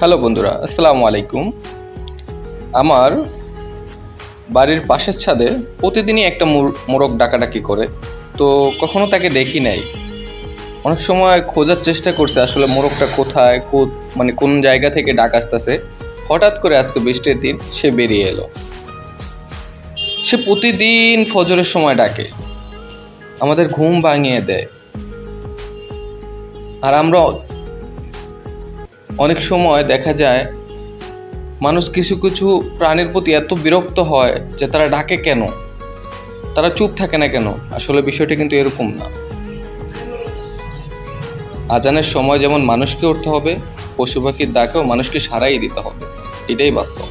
Hello বন্ধুরা, আসসালামু আলাইকুম। আমার বাড়ির পাশের ছাদে প্রতিদিনই একটা মোরগ ডাকাডাকি করে। তো কখনো তাকে দেখি নাই। অনেক সময় খোঁজার চেষ্টা করছে আসলে মোরগটা কোথায়, মানে কোন জায়গা থেকে ডাক আসতেছে। হঠাৎ করে আজকে বৃষ্টির দিন সে বেরিয়ে এলো। সে প্রতিদিন ফজরের সময় ডাকে, আমাদের ঘুম ভাঙিয়ে দেয়। আর আমরা অনেক সময় দেখা যায় মানুষ কিছু কিছু প্রাণীর প্রতি এত বিরক্ত হয় যে তারা ডাকে কেন, তারা চুপ থাকে না কেন। আসলে বিষয়টা কিন্তু এরকম না। আজানের সময় যেমন মানুষকে উঠতে হবে, পশু পাখির ডাকেও মানুষকে সাড়াই দিতে হবে। এটাই বাস্তব।